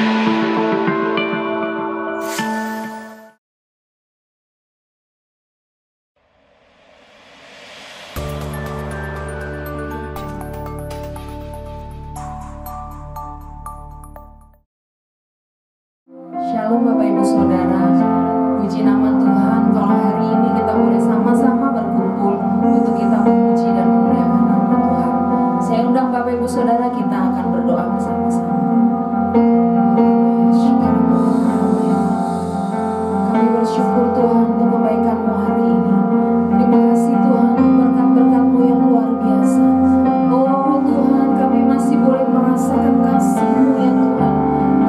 Shalom Bapak Ibu Saudara, puji nama Tuhan kalau hari ini kita boleh sama-sama berkumpul untuk kita memuji dan memuliakan nama Tuhan. Saya undang Bapak Ibu Saudara, kita akan berdoa bersama-sama. Kami bersyukur Tuhan untuk kebaikan-Mu hari ini. Terima kasih Tuhan untuk berkat-berkat-Mu yang luar biasa. Oh Tuhan, kami masih boleh merasakan kasih-Mu ya Tuhan.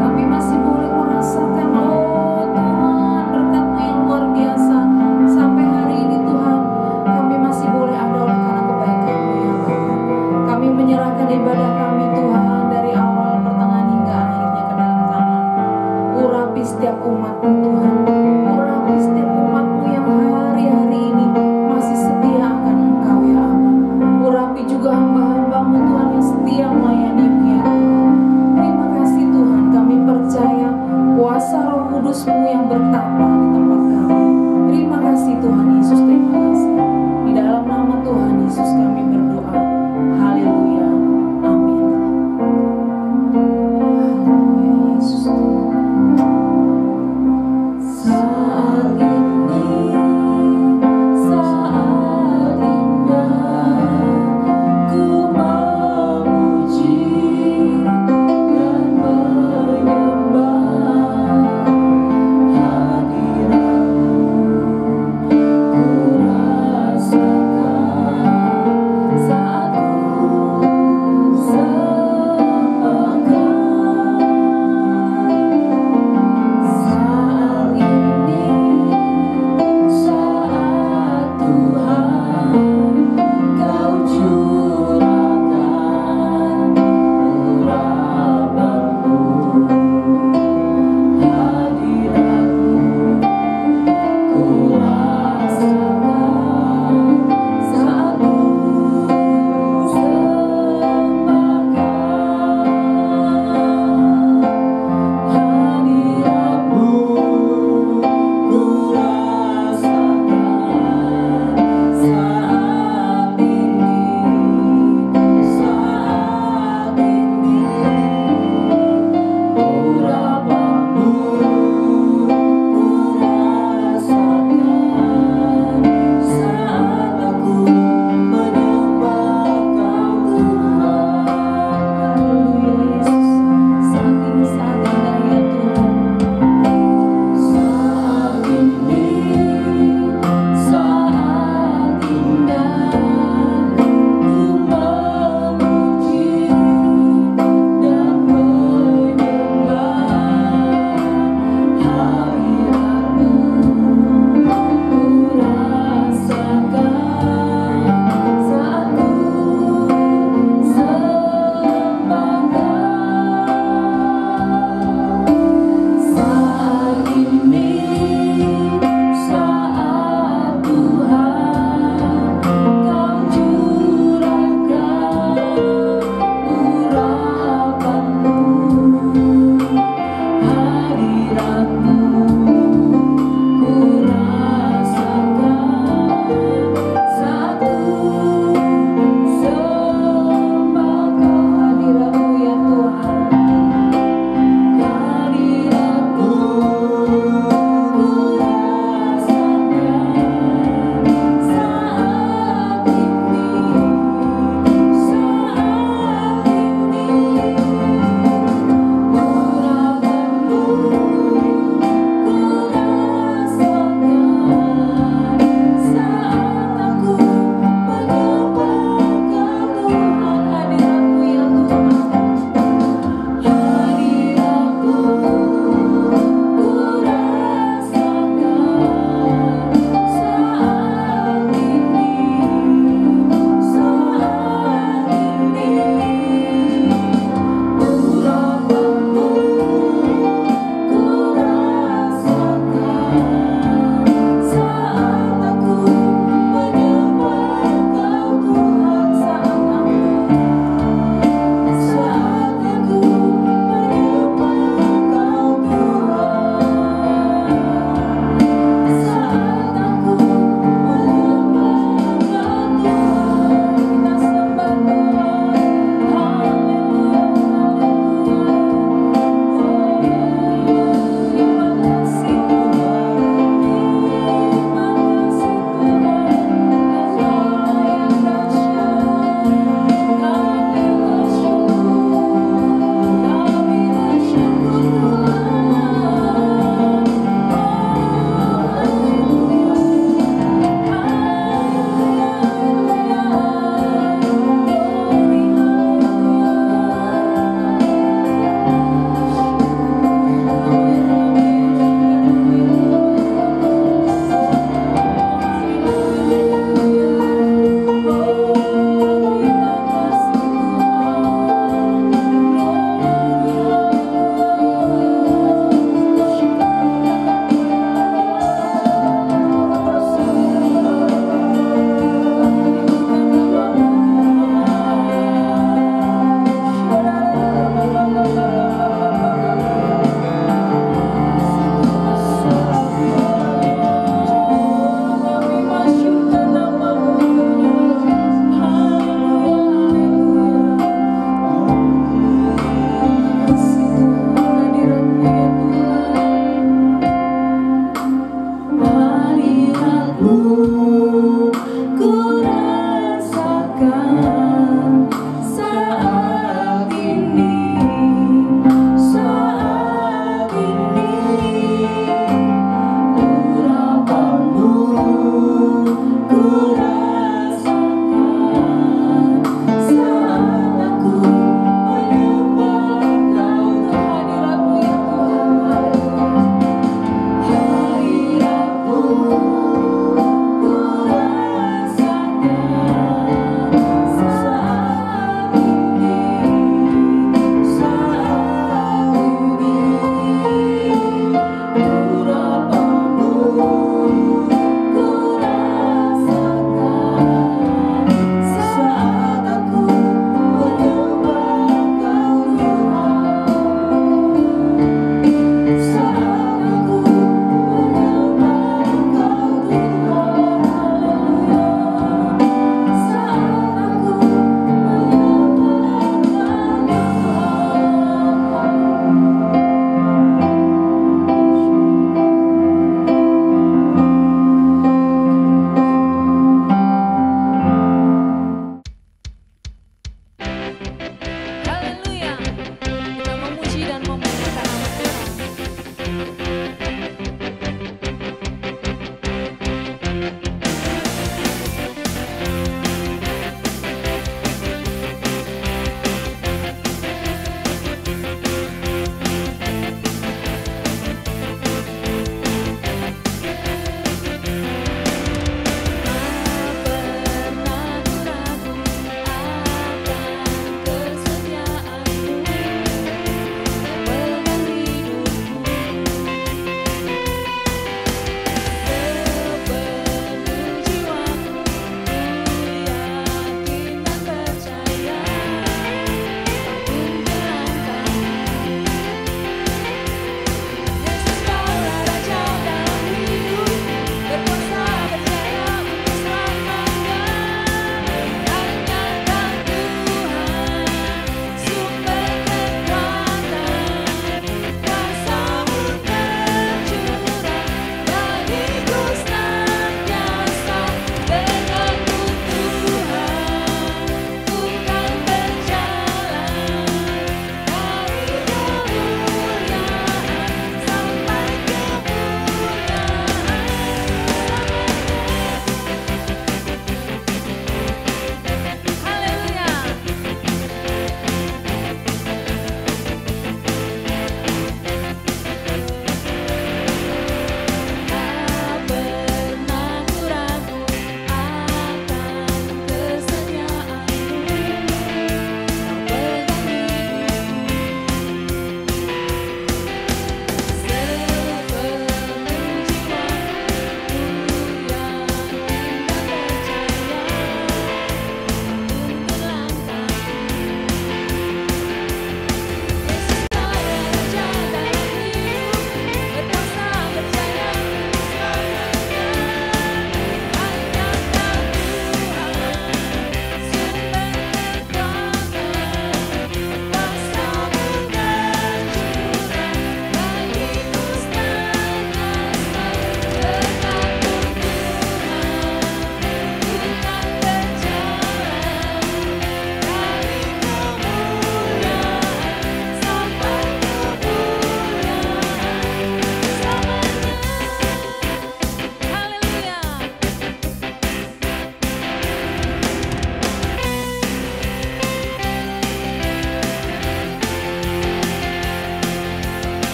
Kami masih boleh merasakan oh Tuhan berkat-Mu yang luar biasa. Sampai hari ini Tuhan, kami masih boleh ada oleh karena kebaikan-Mu ya Bapa. Kami menyerahkan ibadah kami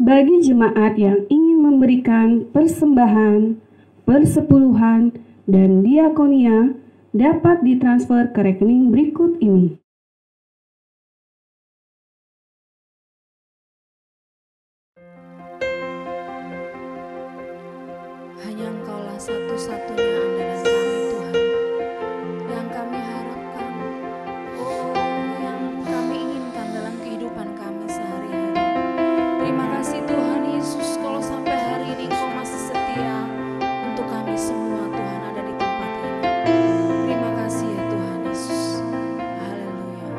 Bagi jemaat yang ingin memberikan persembahan, persepuluhan, dan diakonia dapat ditransfer ke rekening berikut ini. Hanya Engkaulah satu-satunya andalan kami Tuhan, yang kami harapkan, yang kami inginkan dalam kehidupan kami sehari-hari. Terima kasih Tuhan Yesus, kalau sampai hari ini Engkau masih setia untuk kami semua Tuhan ada di tempat ini. Terima kasih ya Tuhan Yesus. Haleluya.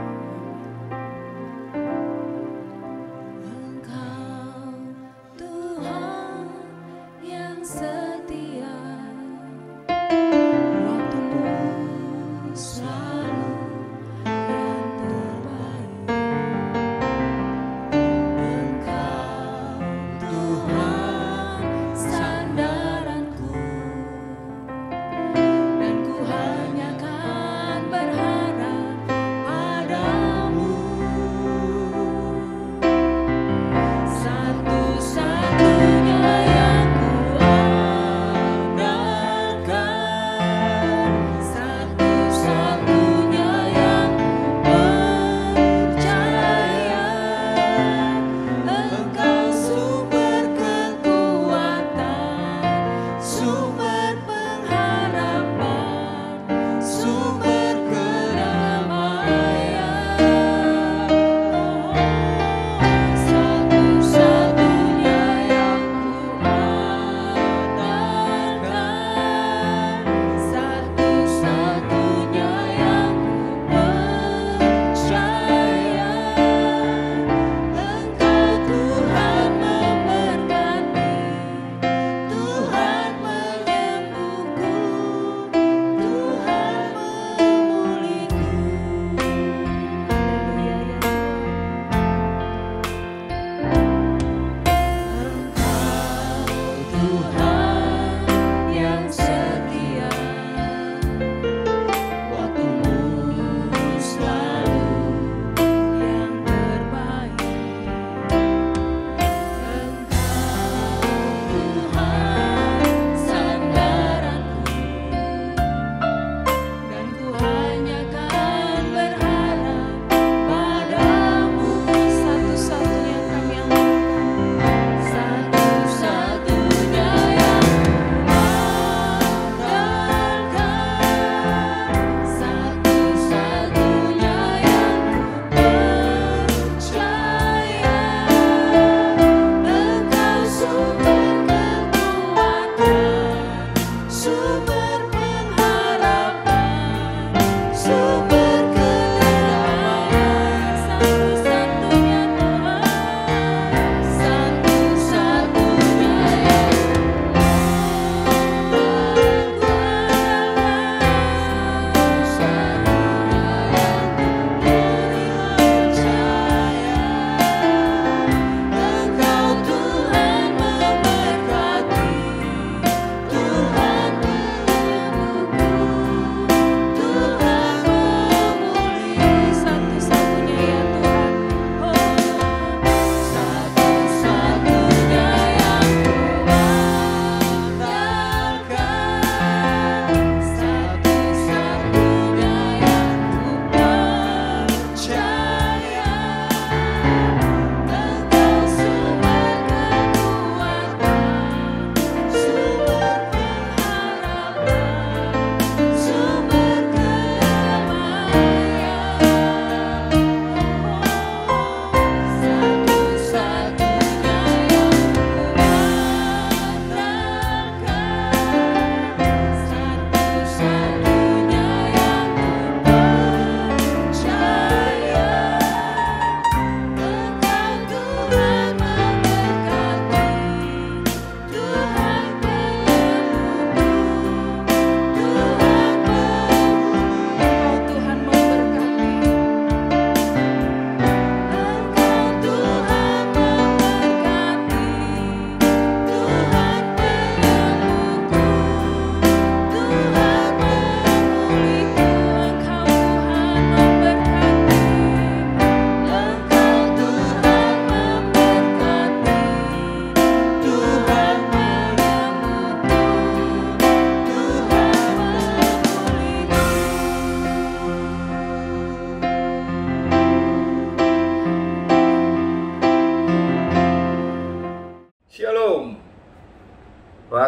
Engkau Tuhan yang setia, waktumu selalu yang terbaik. Engkau Tuhan sandaranku, dan ku hanya kan berharap padamu. Satu-satunya yang ku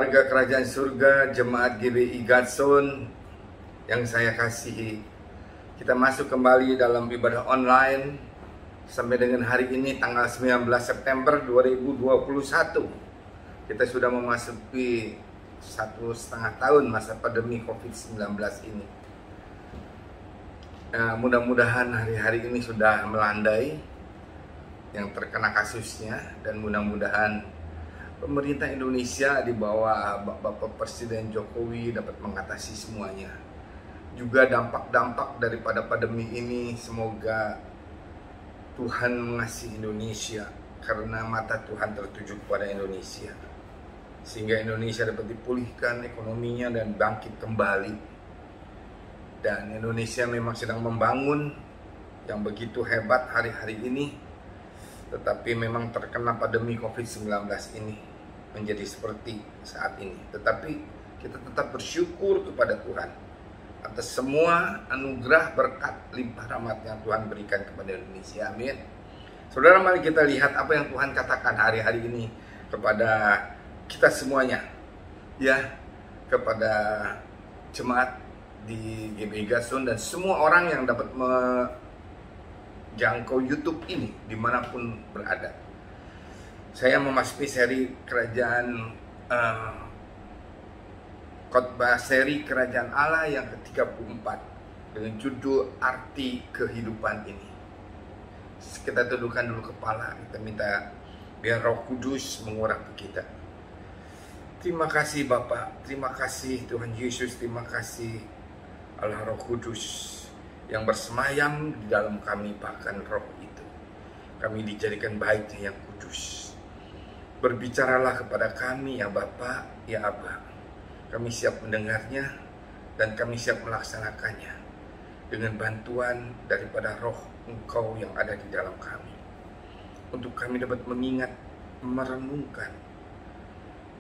Keluarga Kerajaan Surga, Jemaat GBI Gatson yang saya kasihi, kita masuk kembali dalam ibadah online sampai dengan hari ini tanggal 19 September 2021. Kita sudah memasuki 1,5 tahun masa pandemi COVID-19 ini. Mudah-mudahan hari-hari ini sudah melandai yang terkena kasusnya, dan mudah-mudahan pemerintah Indonesia di bawah Bapak Presiden Jokowi dapat mengatasi semuanya. Juga dampak-dampak daripada pandemi ini, semoga Tuhan mengasihi Indonesia karena mata Tuhan tertuju kepada Indonesia, sehingga Indonesia dapat dipulihkan ekonominya dan bangkit kembali. Dan Indonesia memang sedang membangun yang begitu hebat hari-hari ini, tetapi memang terkena pandemi COVID-19 ini menjadi seperti saat ini. Tetapi kita tetap bersyukur kepada Tuhan atas semua anugerah, berkat, limpah rahmat yang Tuhan berikan kepada Indonesia. Amin. Saudara, mari kita lihat apa yang Tuhan katakan hari-hari ini kepada kita semuanya, ya, kepada jemaat di GBI Gatson dan semua orang yang dapat jangkau YouTube ini dimanapun berada. Saya memasuki seri khotbah seri Kerajaan Allah yang ke-34 dengan judul Arti Kehidupan Ini. Kita tundukkan dulu kepala, kita minta biar Roh Kudus mengurapi kita. Terima kasih Bapa, terima kasih Tuhan Yesus, terima kasih Allah Roh Kudus yang bersemayam di dalam kami, bahkan roh itu kami dijadikan baiknya yang kudus. Berbicaralah kepada kami ya Bapa, ya Aba. Kami siap mendengarnya dan kami siap melaksanakannya dengan bantuan daripada roh Engkau yang ada di dalam kami, untuk kami dapat mengingat, merenungkan,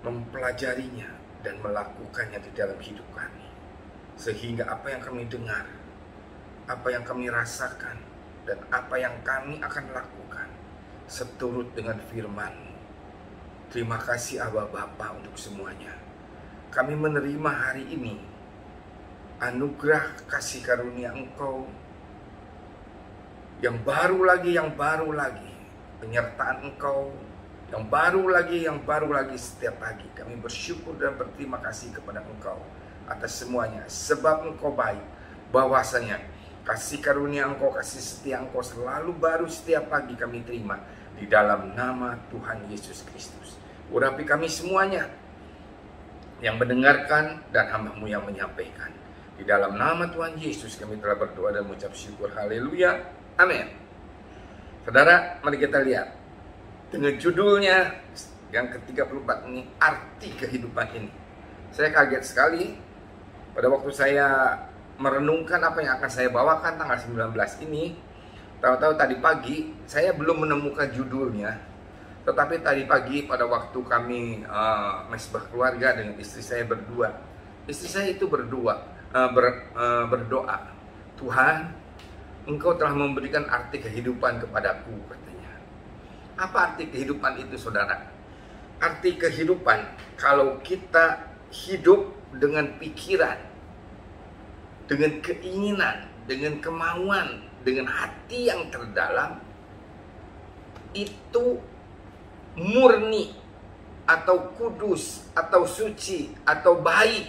mempelajarinya dan melakukannya di dalam hidup kami, sehingga apa yang kami dengar, apa yang kami rasakan, dan apa yang kami akan lakukan seturut dengan firman-Mu. Terima kasih Aba Bapa untuk semuanya. Kami menerima hari ini anugerah kasih karunia Engkau yang baru lagi, penyertaan Engkau yang baru lagi setiap pagi. Kami bersyukur dan berterima kasih kepada Engkau atas semuanya, sebab Engkau baik, bahwasanya kasih karunia Engkau, kasih setia Engkau selalu baru setiap pagi kami terima di dalam nama Tuhan Yesus Kristus. Urapi kami semuanya yang mendengarkan dan hamba-Mu yang menyampaikan. Di dalam nama Tuhan Yesus kami telah berdoa dan mengucap syukur. Haleluya. Amin. Saudara, mari kita lihat dengan judulnya yang ke-34 ini, Arti Kehidupan Ini. Saya kaget sekali pada waktu saya merenungkan apa yang akan saya bawakan tanggal 19 ini. Tahu-tahu tadi pagi saya belum menemukan judulnya, tetapi tadi pagi pada waktu kami mesbah keluarga dengan istri saya berdua, istri saya itu berdoa, Tuhan, Engkau telah memberikan arti kehidupan kepadaku, katanya. Apa arti kehidupan itu, saudara? Arti kehidupan kalau kita hidup dengan pikiran, dengan keinginan, dengan kemauan, dengan hati yang terdalam, itu murni atau kudus atau suci atau baik,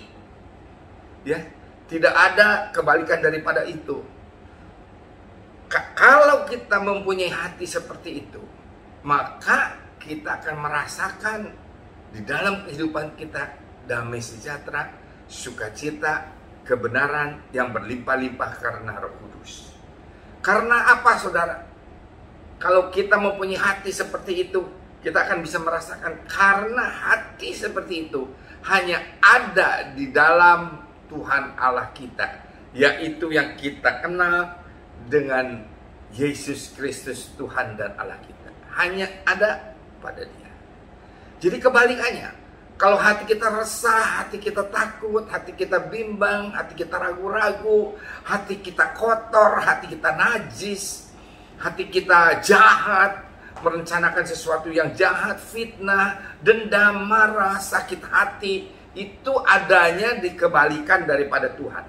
ya, tidak ada kebalikan daripada itu. Kalau kita mempunyai hati seperti itu, maka kita akan merasakan di dalam kehidupan kita damai sejahtera, sukacita, kebenaran yang berlimpah-limpah karena Roh Kudus. Karena apa, saudara? Kalau kita mempunyai hati seperti itu, kita akan bisa merasakan, karena hati seperti itu hanya ada di dalam Tuhan Allah kita, yaitu yang kita kenal dengan Yesus Kristus, Tuhan dan Allah kita. Hanya ada pada Dia. Jadi kebalikannya, kalau hati kita resah, hati kita takut, hati kita bimbang, hati kita ragu-ragu, hati kita kotor, hati kita najis, hati kita jahat, merencanakan sesuatu yang jahat, fitnah, dendam, marah, sakit hati, itu adanya dikebalikan daripada Tuhan.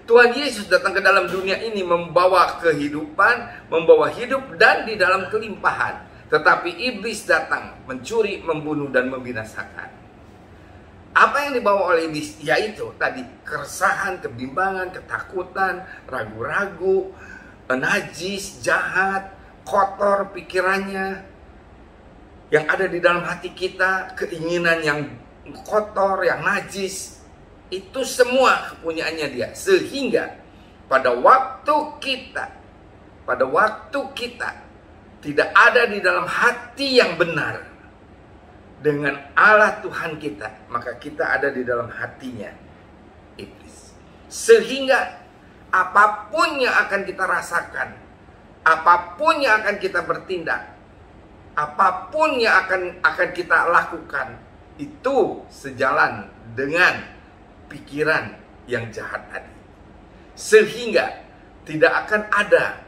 Tuhan Yesus datang ke dalam dunia ini membawa kehidupan, membawa hidup dan di dalam kelimpahan. Tetapi iblis datang mencuri, membunuh dan membinasakan. Apa yang dibawa oleh iblis? Yaitu tadi keresahan, kebimbangan, ketakutan, ragu-ragu, najis, jahat, kotor pikirannya yang ada di dalam hati kita, keinginan yang kotor, yang najis, itu semua kepunyaannya dia. Sehingga pada waktu kita tidak ada di dalam hati yang benar dengan Allah Tuhan kita, maka kita ada di dalam hatinya iblis. Sehingga apapun yang akan kita rasakan, apapun yang akan kita bertindak, apapun yang akan kita lakukan, itu sejalan dengan pikiran yang jahat tadi. Sehingga tidak akan ada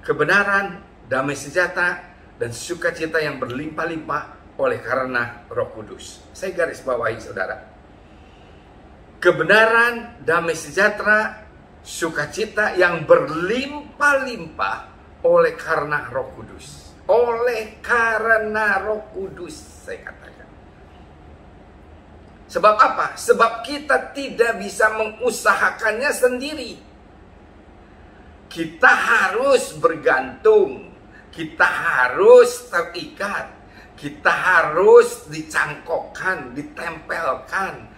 kebenaran, damai sejahtera, dan sukacita yang berlimpah-limpah oleh karena Roh Kudus. Saya garis bawahi saudara. Kebenaran, damai sejahtera, sukacita yang berlimpah-limpah oleh karena Roh Kudus. Oleh karena Roh Kudus, saya katakan. Sebab apa? Sebab kita tidak bisa mengusahakannya sendiri. Kita harus bergantung. Kita harus terikat. Kita harus dicangkokkan, ditempelkan.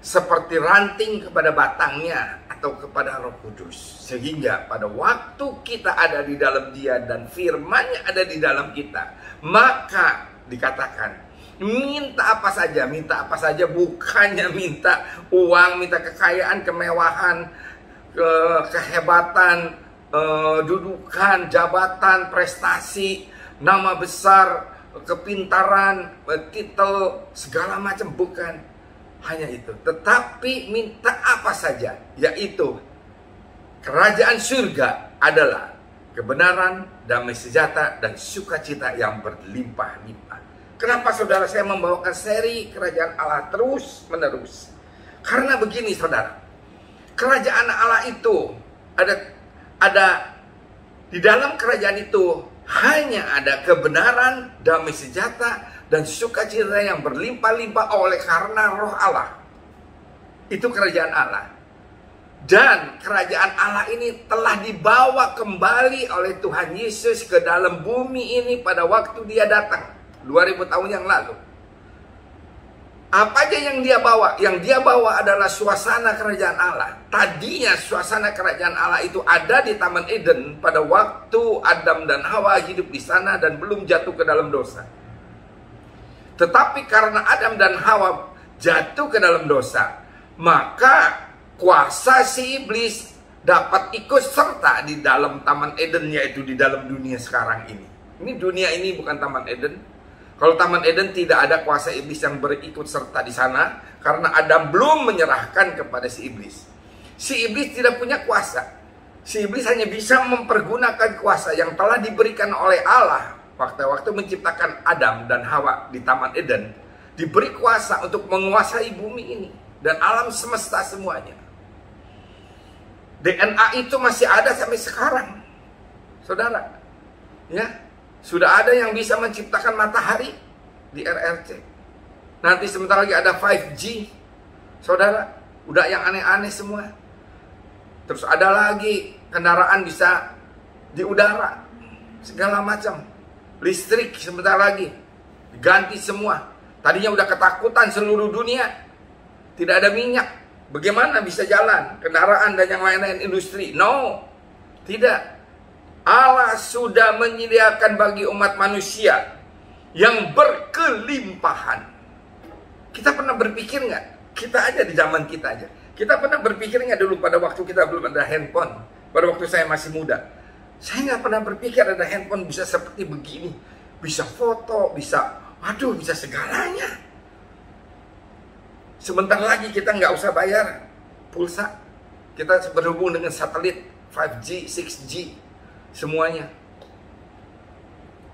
Seperti ranting kepada batangnya atau kepada Roh Kudus. Sehingga pada waktu kita ada di dalam Dia dan firman-Nya ada di dalam kita, maka dikatakan minta apa saja, bukannya minta uang, minta kekayaan, kemewahan, kehebatan, dudukan, jabatan, prestasi, nama besar, kepintaran, titel, segala macam, bukan hanya itu. Tetapi minta apa saja, yaitu kerajaan surga adalah kebenaran, damai sejahtera, dan sukacita yang berlimpah-limpah. Kenapa saudara saya membawakan seri kerajaan Allah terus menerus? Karena begini saudara, kerajaan Allah itu ada di dalam kerajaan itu hanya ada kebenaran, damai sejahtera, dan sukacita yang berlimpah-limpah oleh karena Roh Allah. Itu kerajaan Allah. Dan kerajaan Allah ini telah dibawa kembali oleh Tuhan Yesus ke dalam bumi ini pada waktu Dia datang 2000 tahun yang lalu. Apa aja yang Dia bawa? Yang Dia bawa adalah suasana kerajaan Allah. Tadinya suasana kerajaan Allah itu ada di Taman Eden pada waktu Adam dan Hawa hidup di sana dan belum jatuh ke dalam dosa. Tetapi karena Adam dan Hawa jatuh ke dalam dosa, maka kuasa si iblis dapat ikut serta di dalam Taman Eden, yaitu di dalam dunia sekarang ini. Ini dunia ini bukan Taman Eden. Kalau Taman Eden tidak ada kuasa iblis yang berikut serta di sana, karena Adam belum menyerahkan kepada si iblis. Si iblis tidak punya kuasa. Si iblis hanya bisa mempergunakan kuasa yang telah diberikan oleh Allah waktu menciptakan Adam dan Hawa di Taman Eden. Diberi kuasa untuk menguasai bumi ini dan alam semesta semuanya. DNA itu masih ada sampai sekarang, saudara. Ya, sudah ada yang bisa menciptakan matahari di RRC. Nanti sebentar lagi ada 5G, saudara. Udah yang aneh-aneh semua. Terus ada lagi kendaraan bisa di udara, segala macam. Listrik sebentar lagi diganti semua. Tadinya udah ketakutan seluruh dunia, tidak ada minyak. Bagaimana bisa jalan kendaraan dan yang lain-lain industri? No, tidak. Allah sudah menyediakan bagi umat manusia yang berkelimpahan. Kita pernah berpikir nggak? Kita aja di zaman kita aja. Kita pernah berpikir nggak dulu pada waktu kita belum ada handphone? Pada waktu saya masih muda, saya nggak pernah berpikir ada handphone bisa seperti begini, bisa foto, bisa segalanya. Sebentar lagi kita nggak usah bayar pulsa, kita berhubung dengan satelit 5G, 6G, semuanya.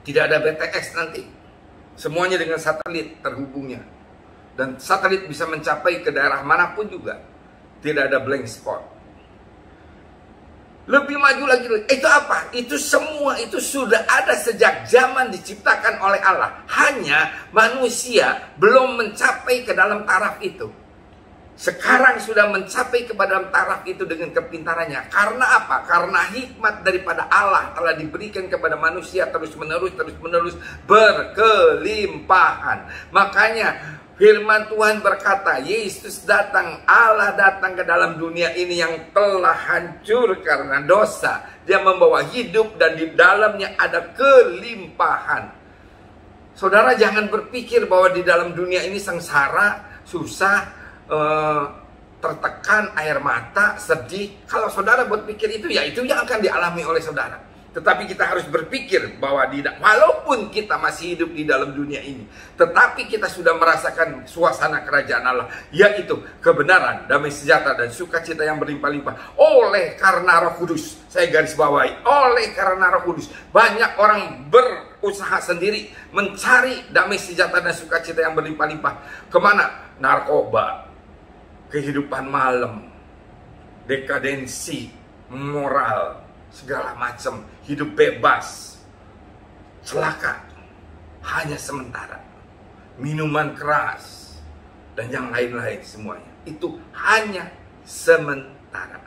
Tidak ada BTS nanti. Semuanya dengan satelit terhubungnya. Dan satelit bisa mencapai ke daerah manapun juga. Tidak ada blank spot. Lebih maju lagi, itu apa? Itu semua itu sudah ada sejak zaman diciptakan oleh Allah. Hanya manusia belum mencapai ke dalam taraf itu. Sekarang sudah mencapai ke dalam taraf itu dengan kepintarannya. Karena apa? Karena hikmat daripada Allah telah diberikan kepada manusia terus-menerus berkelimpahan. Makanya firman Tuhan berkata, Yesus datang, Allah datang ke dalam dunia ini yang telah hancur karena dosa. Dia membawa hidup dan di dalamnya ada kelimpahan. Saudara jangan berpikir bahwa di dalam dunia ini sengsara, susah, tertekan, air mata, sedih. Kalau saudara berpikir itu, ya itu yang akan dialami oleh saudara. Tetapi kita harus berpikir bahwa walaupun kita masih hidup di dalam dunia ini, tetapi kita sudah merasakan suasana kerajaan Allah, yaitu kebenaran, damai sejahtera, dan sukacita yang berlimpah-limpah. Oleh karena Roh Kudus, saya garis bawahi, oleh karena Roh Kudus, banyak orang berusaha sendiri mencari damai sejahtera dan sukacita yang berlimpah-limpah. Kemana? Narkoba, kehidupan malam, dekadensi, moral, segala macam, hidup bebas, celaka, hanya sementara, minuman keras, dan yang lain-lain semuanya, itu hanya sementara.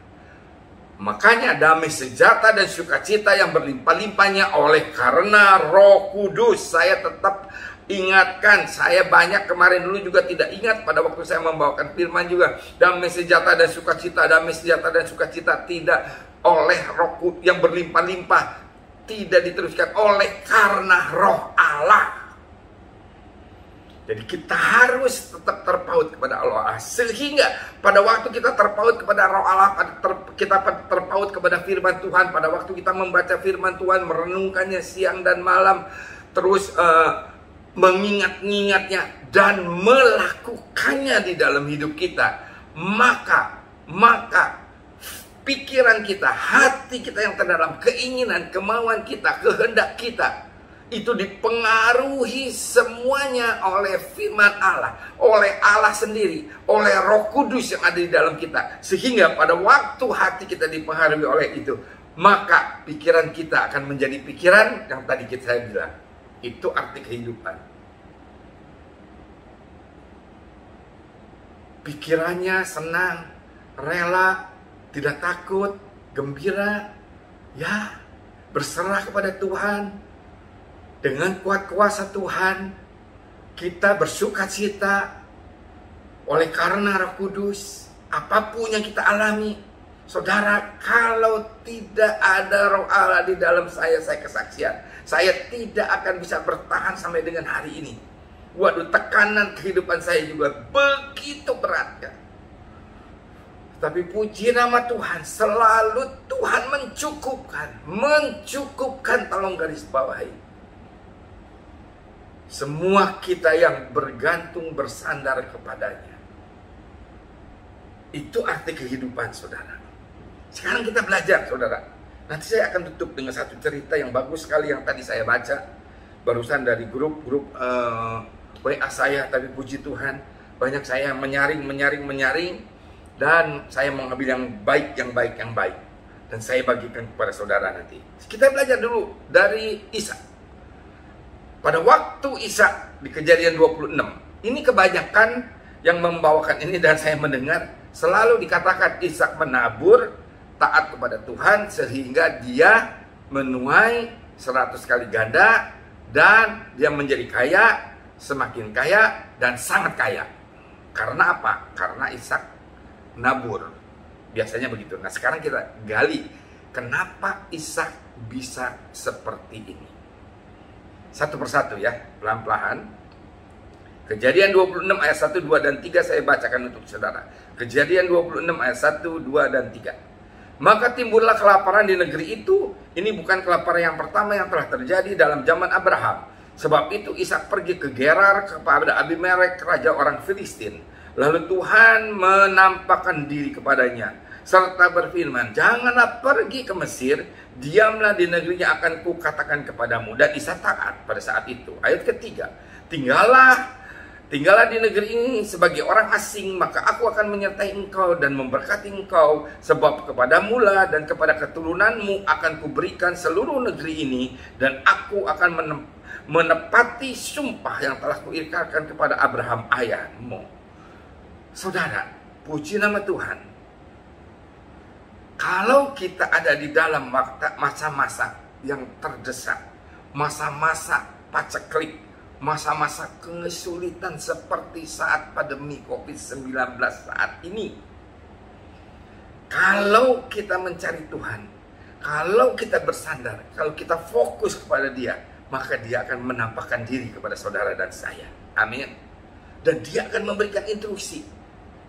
Makanya damai sejahtera dan sukacita yang berlimpah-limpahnya oleh karena Roh Kudus. Saya tetap ingatkan, saya banyak kemarin dulu juga tidak ingat pada waktu saya membawakan firman juga. Damai sejahtera dan sukacita, damai sejahtera dan sukacita tidak oleh Roh yang berlimpah-limpah, tidak diteruskan oleh karena Roh Allah. Jadi kita harus tetap terpaut kepada Allah, sehingga pada waktu kita terpaut kepada Roh Allah, kita terpaut kepada firman Tuhan, pada waktu kita membaca firman Tuhan, merenungkannya siang dan malam, terus mengingat-ingatnya dan melakukannya di dalam hidup kita, maka pikiran kita, hati kita yang terdalam, keinginan, kemauan kita, kehendak kita, itu dipengaruhi semuanya oleh firman Allah, oleh Allah sendiri, oleh Roh Kudus yang ada di dalam kita. Sehingga pada waktu hati kita dipengaruhi oleh itu, maka pikiran kita akan menjadi pikiran yang tadi saya bilang. Itu arti kehidupan. Pikirannya senang, rela, tidak takut, gembira, ya, berserah kepada Tuhan. Dengan kuat kuasa Tuhan, kita bersukacita oleh karena Roh Kudus. Apapun yang kita alami, saudara, kalau tidak ada Roh Allah di dalam saya kesaksian, saya tidak akan bisa bertahan sampai dengan hari ini. Waduh, tekanan kehidupan saya juga begitu berat, ya. Tapi puji nama Tuhan, selalu Tuhan mencukupkan, tolong garis bawahi. Semua kita yang bergantung bersandar kepadanya. Itu arti kehidupan, saudara. Sekarang kita belajar, saudara. Nanti saya akan tutup dengan satu cerita yang bagus sekali yang tadi saya baca. Barusan dari grup WA saya, tapi puji Tuhan, banyak saya menyaring. Dan saya mengambil yang baik. Dan saya bagikan kepada saudara nanti. Kita belajar dulu dari Ishak. Pada waktu Ishak di Kejadian 26. Ini kebanyakan yang membawakan ini dan saya mendengar. Selalu dikatakan Ishak menabur, taat kepada Tuhan. Sehingga dia menuai 100 kali ganda. Dan dia menjadi kaya, semakin kaya, dan sangat kaya. Karena apa? Karena Ishak nabur. Biasanya begitu. Nah, sekarang kita gali kenapa Ishak bisa seperti ini. Satu persatu ya, pelan-pelan. Kejadian 26 ayat 1, 2, dan 3 saya bacakan untuk saudara. Kejadian 26 ayat 1, 2, dan 3. Maka timbullah kelaparan di negeri itu. Ini bukan kelaparan yang pertama yang telah terjadi dalam zaman Abraham. Sebab itu Ishak pergi ke Gerar kepada Abimelek, raja orang Filistin. Lalu Tuhan menampakkan diri kepadanya. serta berfirman, janganlah pergi ke Mesir, diamlah di negerinya akan kukatakan kepadamu. Dan Ishak taat pada saat itu. Ayat ketiga, tinggallah di negeri ini sebagai orang asing, maka aku akan menyertai engkau dan memberkati engkau, sebab kepadamu lah dan kepada keturunanmu akan kuberikan seluruh negeri ini, dan aku akan menepati sumpah yang telah kuikrarkan kepada Abraham ayahmu. Saudara, puji nama Tuhan. Kalau kita ada di dalam masa-masa yang terdesak, masa-masa paceklik, masa-masa kesulitan seperti saat pandemi COVID-19 saat ini, kalau kita mencari Tuhan, kalau kita bersandar, kalau kita fokus kepada Dia, maka Dia akan menampakkan diri kepada saudara dan saya. Amin. Dan Dia akan memberikan instruksi.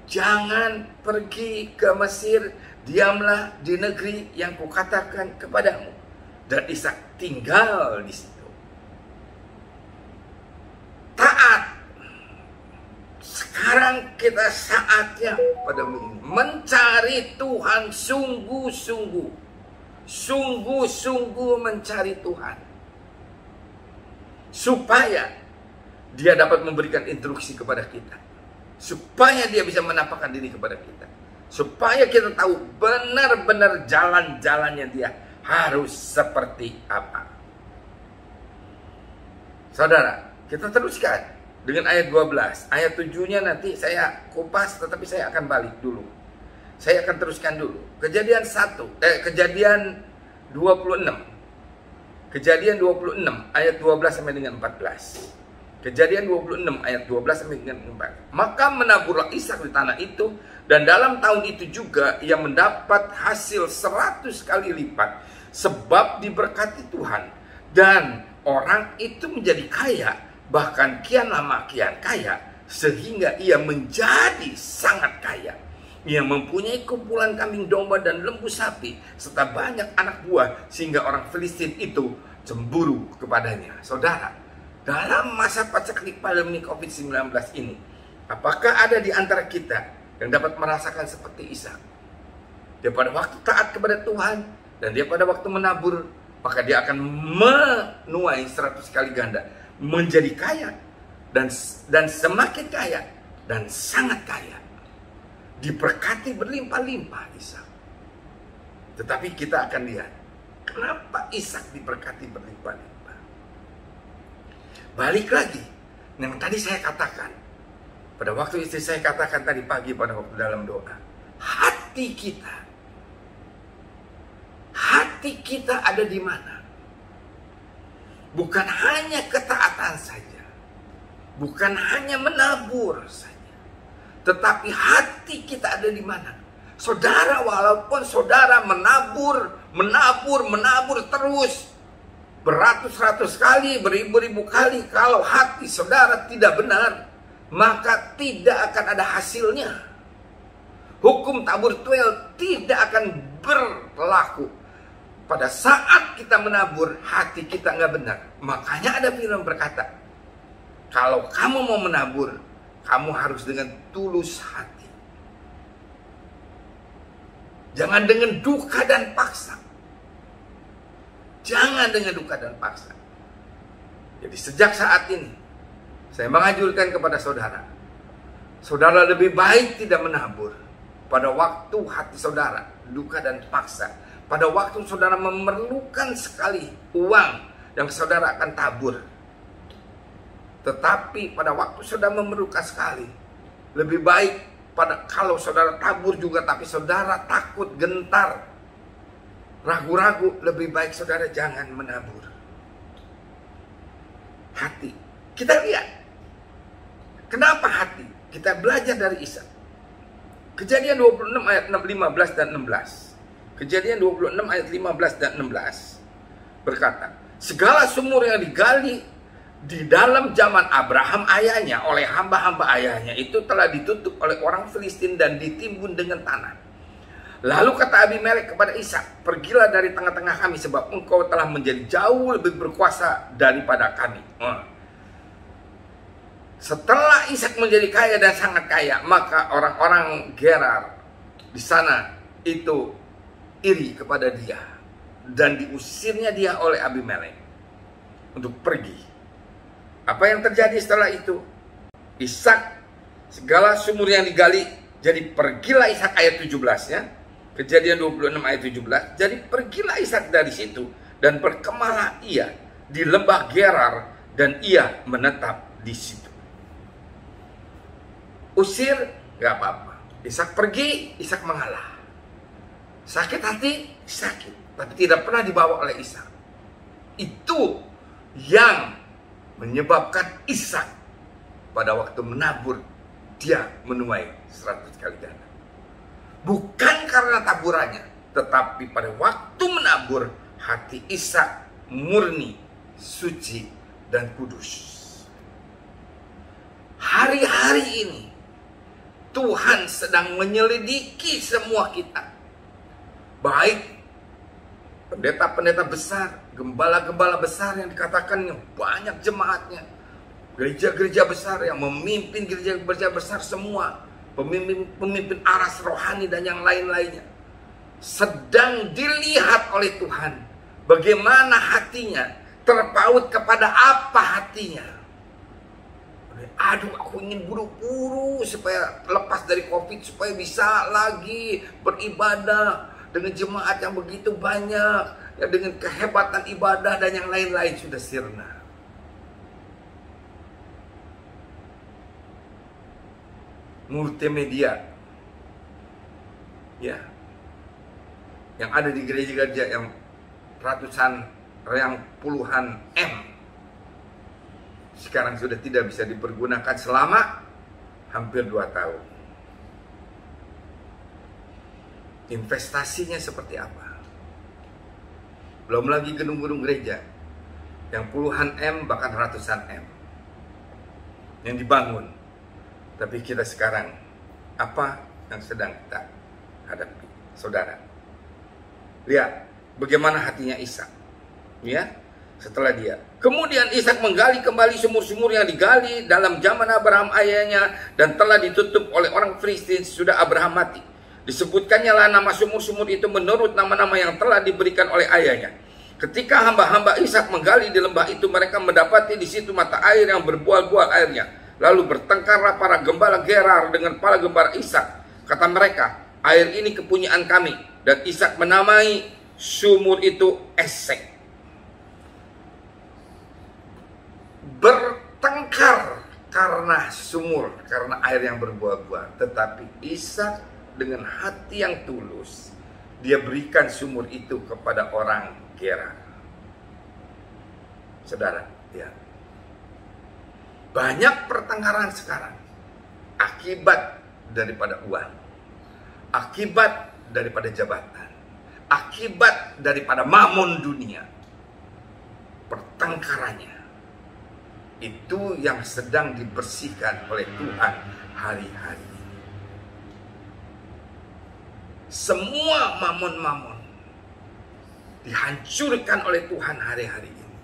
Jangan pergi ke Mesir, diamlah di negeri yang kukatakan kepadamu. Dan Ishak tinggal di situ. Taat. Sekarang kita saatnya pada ini mencari Tuhan sungguh-sungguh. Sungguh-sungguh mencari Tuhan. Supaya Dia dapat memberikan instruksi kepada kita. Supaya Dia bisa menampakkan diri kepada kita. Supaya kita tahu benar-benar jalan-jalannya Dia harus seperti apa. Saudara, kita teruskan dengan ayat 12. Ayat 7-nya nanti saya kupas, tetapi saya akan balik dulu. Saya akan teruskan dulu. Kejadian 26. Kejadian 26 ayat 12 sampai dengan 14. Kejadian 26 ayat 12 sampai dengan 4. Maka menaburlah Ishak di tanah itu, dan dalam tahun itu juga ia mendapat hasil 100 kali lipat, sebab diberkati Tuhan. Dan orang itu menjadi kaya, bahkan kian lama kian kaya, sehingga ia menjadi sangat kaya. Ia mempunyai kumpulan kambing domba dan lembu sapi, serta banyak anak buah, sehingga orang Filistin itu cemburu kepadanya. Saudara, dalam masa paceklik pandemi COVID-19 ini, apakah ada di antara kita yang dapat merasakan seperti Ishak? Dia pada waktu taat kepada Tuhan, dan dia pada waktu menabur, maka dia akan menuai 100 kali ganda, menjadi kaya, dan semakin kaya, dan sangat kaya. Diberkati berlimpah-limpah Ishak. Tetapi kita akan lihat, kenapa Ishak diberkati berlimpah-limpah? Balik lagi, yang tadi saya katakan, pada waktu istri saya katakan tadi pagi pada waktu dalam doa, hati kita ada di mana? Bukan hanya ketaatan saja, bukan hanya menabur saja, tetapi hati kita ada di mana? Saudara, walaupun saudara menabur terus, beratus-ratus kali, beribu-ribu kali, kalau hati saudara tidak benar, maka tidak akan ada hasilnya. Hukum tabur tuel tidak akan berlaku. Pada saat kita menabur, hati kita nggak benar. Makanya ada firman berkata, kalau kamu mau menabur, kamu harus dengan tulus hati. Jangan dengan duka dan paksa. Jangan dengan duka dan paksa. Jadi sejak saat ini, saya menganjurkan kepada saudara, saudara lebih baik tidak menabur pada waktu hati saudara duka dan paksa. Pada waktu saudara memerlukan sekali uang yang saudara akan tabur. Tetapi pada waktu saudara memerlukan sekali, lebih baik kalau saudara tabur juga tapi saudara takut, gentar, ragu-ragu, lebih baik saudara jangan menabur. Hati. Kita lihat. Kenapa hati? Kita belajar dari Ishak. Kejadian 26 ayat 15 dan 16. Kejadian 26 ayat 15 dan 16 berkata, segala sumur yang digali di dalam zaman Abraham ayahnya oleh hamba-hamba ayahnya itu telah ditutup oleh orang Filistin dan ditimbun dengan tanah. Lalu kata Abimelek kepada Ishak, pergilah dari tengah-tengah kami sebab engkau telah menjadi jauh lebih berkuasa daripada kami. Setelah Ishak menjadi kaya dan sangat kaya, maka orang-orang Gerar di sana itu iri kepada dia dan diusirnya dia oleh Abimelek untuk pergi. Apa yang terjadi setelah itu? Ishak, segala sumur yang digali, jadi pergilah Ishak, ayat 17-nya. Kejadian 26 ayat 17. Jadi pergilah Ishak dari situ dan berkemahlah ia di lembah Gerar dan ia menetap di situ. Usir, gak apa-apa. Ishak pergi, Ishak mengalah. Sakit hati, sakit, tapi tidak pernah dibawa oleh Ishak. Itu yang menyebabkan Ishak pada waktu menabur dia menuai 100 kali ganda. Bukan karena taburannya, tetapi pada waktu menabur hati Ishak murni, suci, dan kudus. Hari-hari ini Tuhan sedang menyelidiki semua kita. Baik pendeta-pendeta besar, gembala-gembala besar yang dikatakan banyak jemaatnya, gereja-gereja besar yang memimpin gereja-gereja besar semua, pemimpin aras rohani dan yang lain-lainnya, sedang dilihat oleh Tuhan bagaimana hatinya, terpaut kepada apa hatinya. Aduh, aku ingin buru-buru supaya lepas dari COVID, supaya bisa lagi beribadah dengan jemaat yang begitu banyak, ya, dengan kehebatan ibadah dan yang lain-lain sudah sirna. Multimedia, ya, yang ada di gereja-gereja yang ratusan, yang puluhan M, sekarang sudah tidak bisa dipergunakan selama hampir 2 tahun. Investasinya seperti apa? Belum lagi gedung-gedung gereja yang puluhan M bahkan ratusan M yang dibangun. Tapi kita sekarang, apa yang sedang kita hadapi, saudara? Lihat bagaimana hatinya Ishak, ya. Setelah dia, kemudian Ishak menggali kembali sumur-sumur yang digali dalam zaman Abraham ayahnya dan telah ditutup oleh orang Filistin sudah Abraham mati. Disebutkannya lah nama sumur-sumur itu menurut nama-nama yang telah diberikan oleh ayahnya. Ketika hamba-hamba Ishak menggali di lembah itu, mereka mendapati di situ mata air yang berbuah-buah airnya. Lalu bertengkarlah para gembala Gerar dengan para gembala Ishak. Kata mereka, air ini kepunyaan kami. Dan Ishak menamai sumur itu Esek. Bertengkar karena sumur, karena air yang berbuah-buah. Tetapi Ishak dengan hati yang tulus, dia berikan sumur itu kepada orang Gerar. Saudara, ya, banyak pertengkaran sekarang akibat daripada uang, akibat daripada jabatan, akibat daripada mamon dunia. Pertengkarannya itu yang sedang dibersihkan oleh Tuhan hari-hari. Semua mamon-mamon dihancurkan oleh Tuhan hari-hari ini,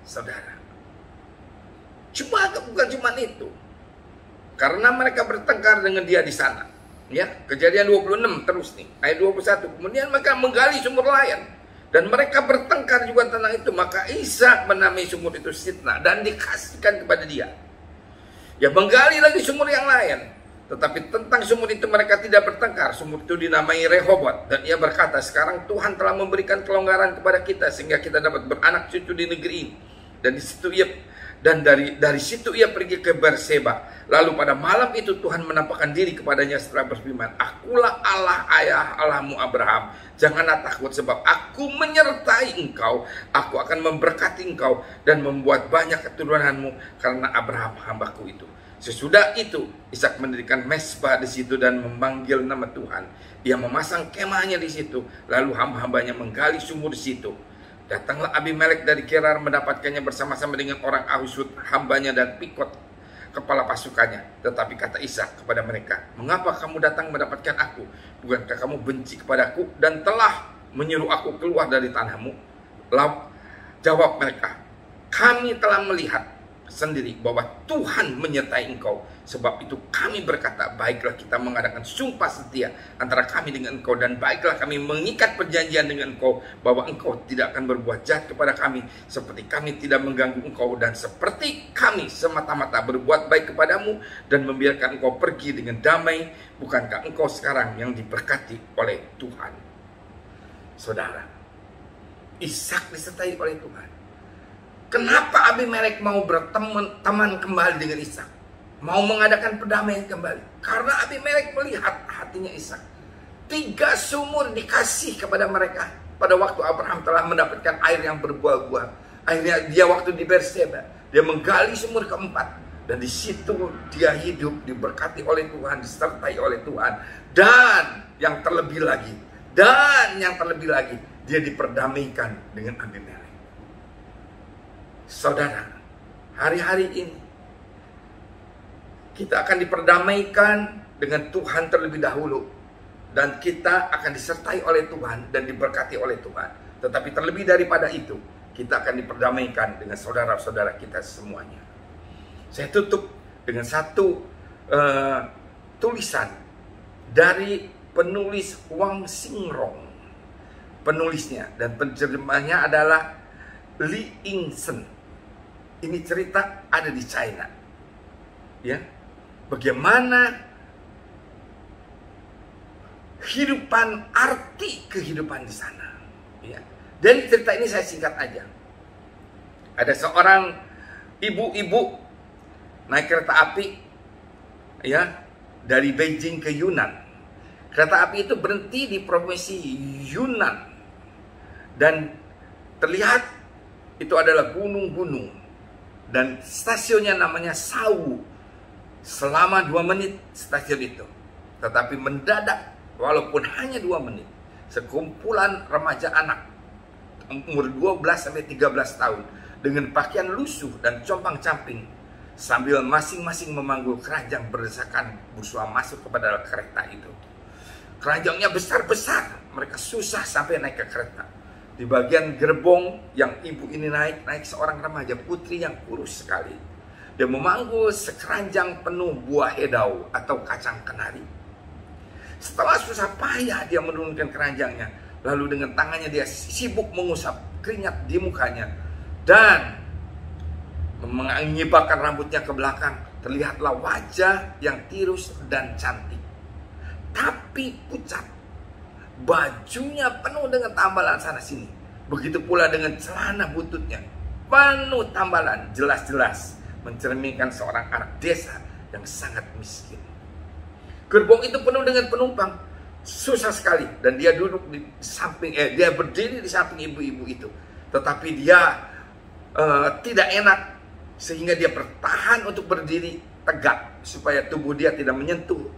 saudara. Bukan cuma itu, karena mereka bertengkar dengan dia di sana. Ya, Kejadian 26 terus nih, ayat 21. Kemudian mereka menggali sumur lain dan mereka bertengkar juga tentang itu. Maka Ishak menamai sumur itu Sitna dan dikasihkan kepada dia. Ya, menggali lagi sumur yang lain. Tetapi tentang sumur itu mereka tidak bertengkar. Sumur itu dinamai Rehobot. Dan ia berkata, sekarang Tuhan telah memberikan kelonggaran kepada kita sehingga kita dapat beranak cucu di negeri ini. Dan di situ ia dari situ ia pergi ke Berseba. Lalu pada malam itu Tuhan menampakkan diri kepadanya setelah berfirman, Akulah Allah ayah Allahmu Abraham. Janganlah takut sebab aku menyertai engkau. Aku akan memberkati engkau dan membuat banyak keturunanmu karena Abraham hambaku itu. Sesudah itu, Ishak mendirikan mesbah di situ dan memanggil nama Tuhan. Ia memasang kemahnya di situ, lalu hamba-hambanya menggali sumur di situ. Datanglah Abimelek dari Gerar mendapatkannya bersama-sama dengan orang Ahusud, hambanya dan Pikot, kepala pasukannya. Tetapi kata Ishak kepada mereka, mengapa kamu datang mendapatkan aku? Bukankah kamu benci kepadaku dan telah menyuruh aku keluar dari tanahmu? Jawab mereka, kami telah melihat sendiri bahwa Tuhan menyertai engkau Sebab itu kami berkata, baiklah kita mengadakan sumpah setia antara kami dengan engkau, dan baiklah kami mengikat perjanjian dengan engkau, bahwa engkau tidak akan berbuat jahat kepada kami, seperti kami tidak mengganggu engkau, dan seperti kami semata-mata berbuat baik kepadamu, dan membiarkan engkau pergi dengan damai. Bukankah engkau sekarang yang diberkati oleh Tuhan? Saudara, Ishak disertai oleh Tuhan. Kenapa Abimelek mau berteman kembali dengan Ishak? Mau mengadakan perdamaian kembali? Karena Abimelek melihat hatinya Ishak. 3 sumur dikasih kepada mereka pada waktu Abraham telah mendapatkan air yang berbuah-buah. Akhirnya dia waktu di Berseba, dia menggali sumur keempat, dan di situ dia hidup diberkati oleh Tuhan, disertai oleh Tuhan. Dan yang terlebih lagi, dia diperdamaikan dengan Abimelek. Saudara, hari-hari ini kita akan diperdamaikan dengan Tuhan terlebih dahulu, dan kita akan disertai oleh Tuhan dan diberkati oleh Tuhan. Tetapi terlebih daripada itu, kita akan diperdamaikan dengan saudara-saudara kita semuanya. Saya tutup dengan satu tulisan dari penulis Wang Xingrong. Penulisnya dan penjemahnya adalah Li Yingsen. Ini cerita ada di China. Ya, bagaimana arti kehidupan di sana. Ya. Dari cerita ini saya singkat aja. Ada seorang ibu-ibu naik kereta api, ya, dari Beijing ke Yunnan. Kereta api itu berhenti di provinsi Yunnan, dan terlihat itu adalah gunung-gunung, dan stasiunnya namanya Sau. Selama 2 menit stasiun itu. Tetapi mendadak, walaupun hanya 2 menit, sekumpulan remaja anak umur 12 sampai 13 tahun dengan pakaian lusuh dan compang-camping, sambil masing-masing memanggul keranjang berdesakan berusaha masuk kepada kereta itu. Keranjangnya besar-besar, mereka susah sampai naik ke kereta. Di bagian gerbong yang ibu ini naik seorang remaja putri yang kurus sekali. Dia memanggul sekeranjang penuh buah edau atau kacang kenari. Setelah susah payah dia menurunkan keranjangnya, lalu dengan tangannya dia sibuk mengusap keringat di mukanya, dan mengibarkan rambutnya ke belakang. Terlihatlah wajah yang tirus dan cantik, tapi pucat. Bajunya penuh dengan tambalan sana sini. Begitu pula dengan celana bututnya, penuh tambalan, jelas-jelas mencerminkan seorang anak desa yang sangat miskin. Gerbong itu penuh dengan penumpang, susah sekali, dan dia duduk di samping, dia berdiri di samping ibu-ibu itu. Tetapi dia tidak enak, sehingga dia bertahan untuk berdiri tegak supaya tubuh dia tidak menyentuh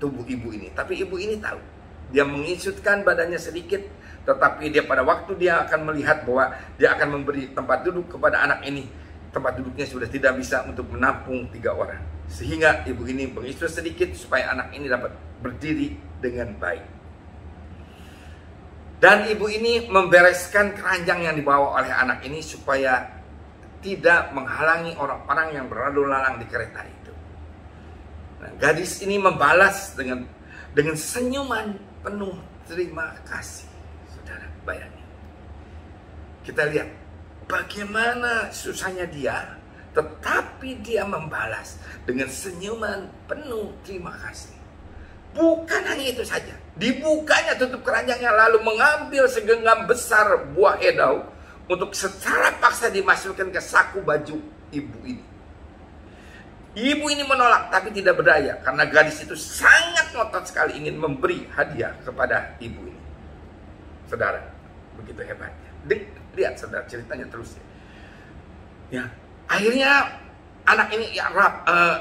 tubuh ibu ini. Tapi ibu ini tahu, dia mengisutkan badannya sedikit, tetapi dia pada waktu dia akan melihat bahwa dia akan memberi tempat duduk kepada anak ini, tempat duduknya sudah tidak bisa untuk menampung 3 orang. Sehingga ibu ini mengisut sedikit supaya anak ini dapat berdiri dengan baik. Dan ibu ini membereskan keranjang yang dibawa oleh anak ini supaya tidak menghalangi orang-orang yang berlalu lalang di kereta itu. Nah, gadis ini membalas dengan senyuman penuh terima kasih. Saudara, bayangin. Kita lihat bagaimana susahnya dia, tetapi dia membalas dengan senyuman penuh terima kasih. Bukan hanya itu saja, dibukanya tutup keranjangnya, lalu mengambil segenggam besar buah edau untuk secara paksa dimasukkan ke saku baju ibu ini. Ibu ini menolak, tapi tidak berdaya, karena gadis itu sangat ngotot sekali ingin memberi hadiah kepada ibu ini. Saudara, begitu hebatnya. Lihat saudara, ceritanya terus ya. Akhirnya anak ini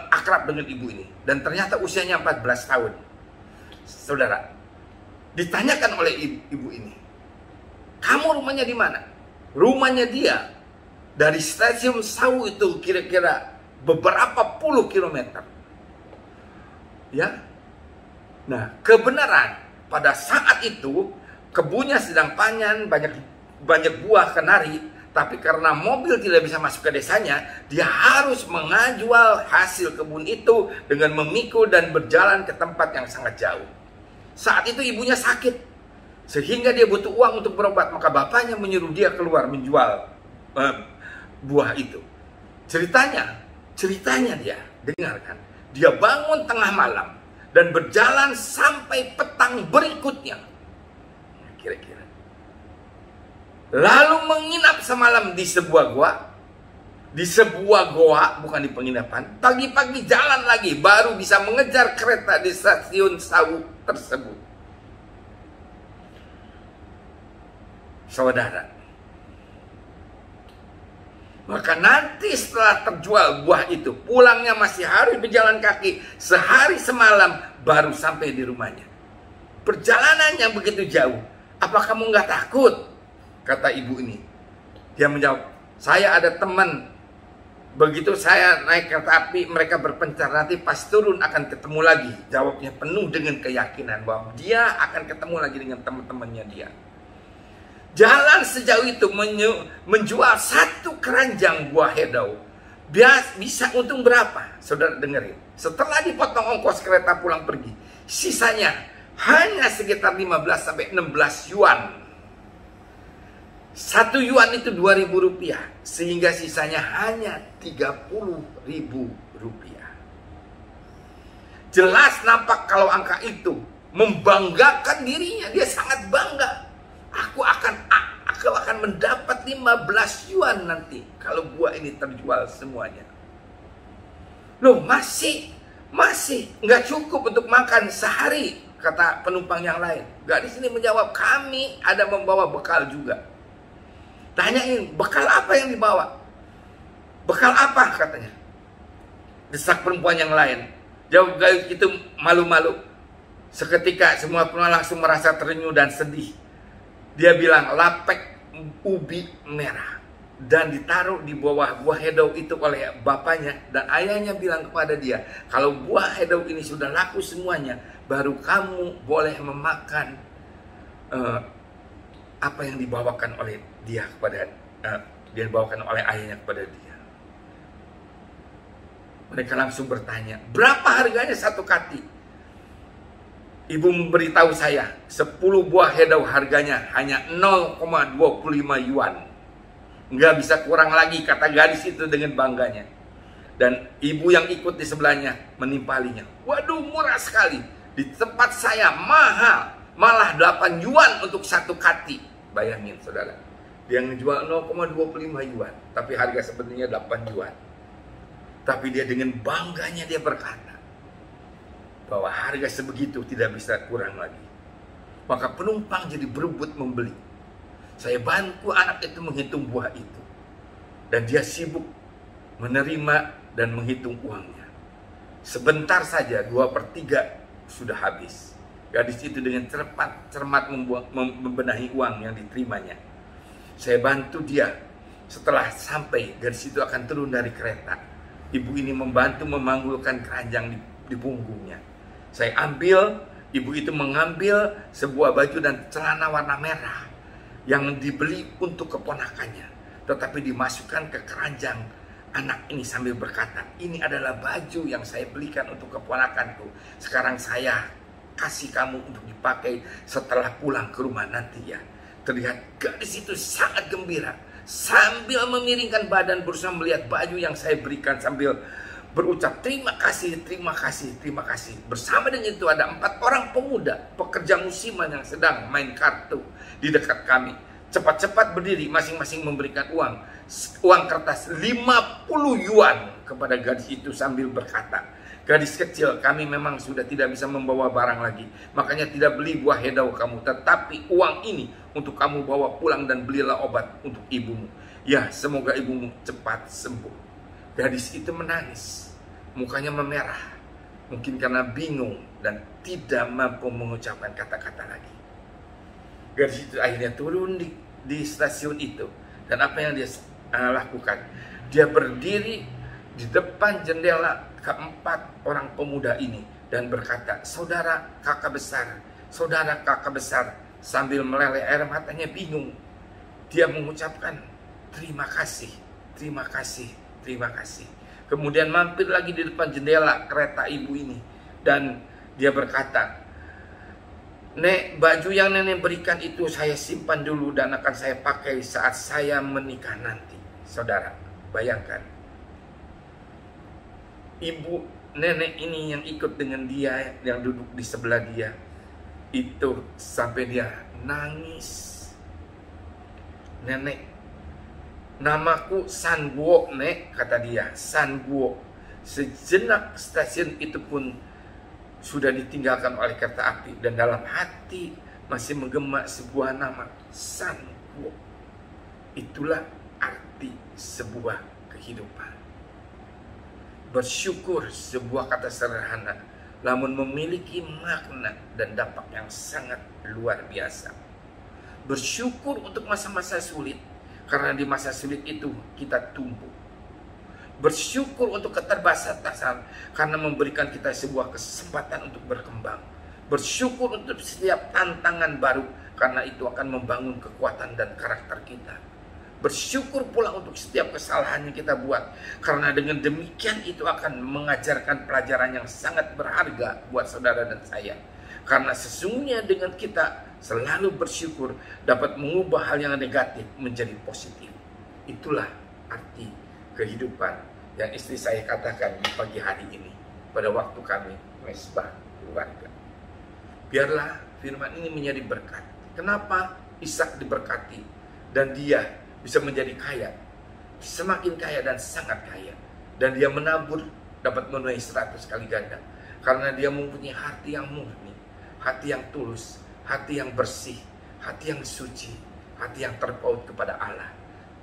akrab dengan ibu ini, dan ternyata usianya 14 tahun. Saudara, ditanyakan oleh ibu ini, kamu rumahnya di mana? Rumahnya dia dari stasiun Sau itu kira-kira beberapa puluh kilometer. Ya. Nah, kebenaran pada saat itu kebunnya sedang panen, banyak buah kenari, Tapi karena mobil tidak bisa masuk ke desanya, dia harus menjual hasil kebun itu dengan memikul dan berjalan ke tempat yang sangat jauh. Saat itu ibunya sakit, sehingga dia butuh uang untuk berobat. Maka bapaknya menyuruh dia keluar menjual buah itu. Ceritanya dia, dengarkan. Dia bangun tengah malam dan berjalan sampai petang berikutnya. Kira-kira. Lalu menginap semalam di sebuah goa. Di sebuah goa, bukan di penginapan. Pagi-pagi jalan lagi, baru bisa mengejar kereta di stasiun Sawu tersebut. Saudara, maka nanti setelah terjual buah itu, pulangnya masih harus berjalan kaki sehari semalam baru sampai di rumahnya. Perjalanan yang begitu jauh, apa kamu nggak takut? Kata ibu ini. Dia menjawab, saya ada teman. Begitu saya naik kereta api, mereka berpencar. Nanti pas turun akan ketemu lagi. Jawabnya penuh dengan keyakinan bahwa dia akan ketemu lagi dengan teman-temannya dia. Jalan sejauh itu menjual 1 keranjang buah hedau. Bisa untung berapa? Saudara dengerin. Setelah dipotong ongkos kereta pulang pergi, sisanya hanya sekitar 15-16 yuan. 1 yuan itu 2.000 rupiah, sehingga sisanya hanya 30.000 rupiah. Jelas nampak kalau angka itu membanggakan dirinya. Dia sangat bangga. Aku akan mendapat 15 yuan nanti kalau buah ini terjual semuanya. Loh, masih nggak cukup untuk makan sehari, kata penumpang yang lain. Gadis ini menjawab, kami ada membawa bekal juga. Tanyain, bekal apa yang dibawa? Bekal apa katanya? Desak perempuan yang lain. Jawab gadis itu malu-malu. Seketika semua penumpang langsung merasa terenyuh dan sedih. Dia bilang, lapek ubi merah. Dan ditaruh di bawah buah hedau itu oleh bapaknya. Dan ayahnya bilang kepada dia, kalau buah hedau ini sudah laku semuanya, baru kamu boleh memakan apa yang dibawakan oleh dia kepada dia dibawakan oleh ayahnya kepada dia. Mereka langsung bertanya, berapa harganya 1 kati? Ibu memberitahu saya, 10 buah hedau harganya hanya 0,25 yuan. Nggak bisa kurang lagi, kata gadis itu dengan bangganya. Dan ibu yang ikut di sebelahnya menimpalinya. Waduh, murah sekali. Di tempat saya mahal, malah 8 yuan untuk 1 kati. Bayangin saudara. Dia ngejual 0,25 yuan, tapi harga sebenarnya 8 yuan. Tapi dia dengan bangganya dia berkata bahwa harga sebegitu tidak bisa kurang lagi. Maka penumpang jadi berebut membeli. Saya bantu anak itu menghitung buah itu. Dan dia sibuk menerima dan menghitung uangnya. Sebentar saja 2/3 sudah habis. Gadis itu dengan cermat membenahi uang yang diterimanya. Saya bantu dia. Setelah sampai, gadis itu akan turun dari kereta. Ibu ini membantu memanggulkan keranjang di punggungnya. Saya ambil, ibu itu mengambil sebuah baju dan celana warna merah yang dibeli untuk keponakannya, tetapi dimasukkan ke keranjang anak ini sambil berkata, ini adalah baju yang saya belikan untuk keponakanku. Sekarang saya kasih kamu untuk dipakai setelah pulang ke rumah nanti ya. Terlihat gadis itu sangat gembira. Sambil memiringkan badan berusaha melihat baju yang saya berikan sambil berucap terima kasih, terima kasih, terima kasih. Bersama dengan itu ada 4 orang pemuda pekerja musiman yang sedang main kartu di dekat kami. Cepat-cepat berdiri, masing-masing memberikan uang kertas 50 yuan kepada gadis itu sambil berkata, gadis kecil, kami memang sudah tidak bisa membawa barang lagi, makanya tidak beli buah hedau kamu, tetapi uang ini untuk kamu bawa pulang dan belilah obat untuk ibumu. Ya, semoga ibumu cepat sembuh. Gadis itu menangis, mukanya memerah, mungkin karena bingung dan tidak mampu mengucapkan kata-kata lagi. Gadis itu akhirnya turun di stasiun itu, dan apa yang dia lakukan? Dia berdiri di depan jendela keempat orang pemuda ini dan berkata, saudara kakak besar, sambil meleleh air matanya bingung. Dia mengucapkan, terima kasih, terima kasih, terima kasih. Kemudian mampir lagi di depan jendela kereta ibu ini. Dan dia berkata, Nek, baju yang nenek berikan itu saya simpan dulu dan akan saya pakai saat saya menikah nanti. Saudara, bayangkan. Ibu nenek ini yang ikut dengan dia, yang duduk di sebelah dia, itu sampai dia nangis. Nenek, namaku Sanguo, Nek, kata dia. Sanguo. Sejenak stasiun itu pun sudah ditinggalkan oleh kereta api, dan dalam hati masih menggema sebuah nama, Sanguo. Itulah arti sebuah kehidupan. Bersyukur, sebuah kata sederhana, namun memiliki makna dan dampak yang sangat luar biasa. Bersyukur untuk masa-masa sulit, karena di masa sulit itu kita tumbuh. Bersyukur untuk keterbatasan, karena memberikan kita sebuah kesempatan untuk berkembang. Bersyukur untuk setiap tantangan baru, karena itu akan membangun kekuatan dan karakter kita. Bersyukur pula untuk setiap kesalahan yang kita buat, karena dengan demikian itu akan mengajarkan pelajaran yang sangat berharga buat saudara dan saya. Karena sesungguhnya dengan kita selalu bersyukur dapat mengubah hal yang negatif menjadi positif. Itulah arti kehidupan yang istri saya katakan di pagi hari ini pada waktu kami mesbah keluarga. Biarlah firman ini menjadi berkat. Kenapa Ishak diberkati dan dia bisa menjadi kaya, semakin kaya dan sangat kaya, dan dia menabur dapat menuai 100 kali ganda, karena dia mempunyai hati yang murni, hati yang tulus, hati yang bersih, hati yang suci, hati yang terpaut kepada Allah.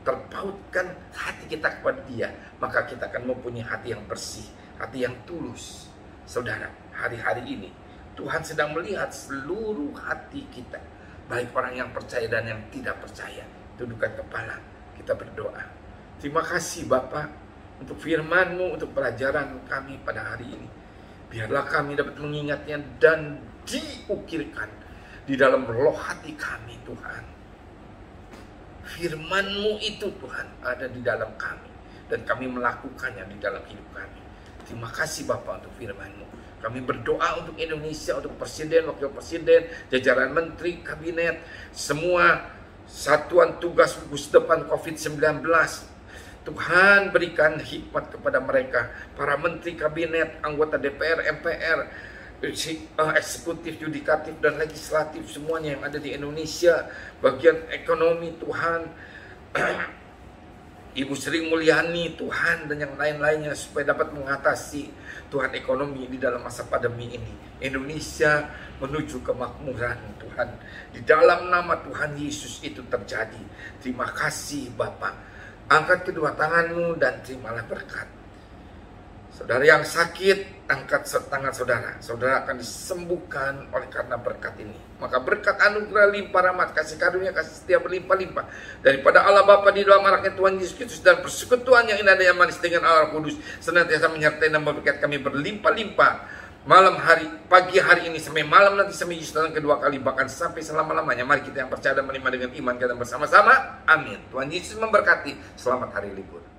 Terpautkan hati kita kepada dia, maka kita akan mempunyai hati yang bersih, hati yang tulus. Saudara, hari-hari ini Tuhan sedang melihat seluruh hati kita, baik orang yang percaya dan yang tidak percaya. Tundukkan kepala, kita berdoa. Terima kasih Bapa untuk firman-Mu, untuk pelajaran kami pada hari ini. Biarlah kami dapat mengingatnya dan diukirkan di dalam roh hati kami, Tuhan. Firman-Mu itu Tuhan ada di dalam kami, dan kami melakukannya di dalam hidup kami. Terima kasih Bapa untuk firman-Mu. Kami berdoa untuk Indonesia, untuk Presiden, Wakil Presiden, jajaran Menteri, Kabinet, semua satuan tugas gugus depan COVID-19. Tuhan berikan hikmat kepada mereka, para menteri kabinet, anggota DPR, MPR, eksekutif, yudikatif, dan legislatif, semuanya yang ada di Indonesia, bagian ekonomi Tuhan, Ibu Sri Mulyani Tuhan, dan yang lain-lainnya, supaya dapat mengatasi Tuhan ekonomi di dalam masa pandemi ini. Indonesia menuju kemakmuran Tuhan. Di dalam nama Tuhan Yesus itu terjadi. Terima kasih Bapa. Angkat kedua tanganmu dan terimalah berkat. Saudara yang sakit, angkat tangan saudara. Saudara akan disembuhkan oleh karena berkat ini. Maka berkat anugerah limpah rahmat, kasih karunia, kasih setia berlimpah-limpah daripada Allah Bapa di dalam anaknya Tuhan Yesus Kristus, dan persekutuan yang indah dan yang manis dengan Allah Kudus senantiasa menyertai dan memberkati kami berlimpah-limpah malam hari, pagi hari ini sampai malam nanti, sampai Yesus datang kedua kali, bahkan sampai selama-lamanya. Mari kita yang percaya dan menerima dengan iman kita bersama-sama. Amin. Tuhan Yesus memberkati. Selamat hari libur.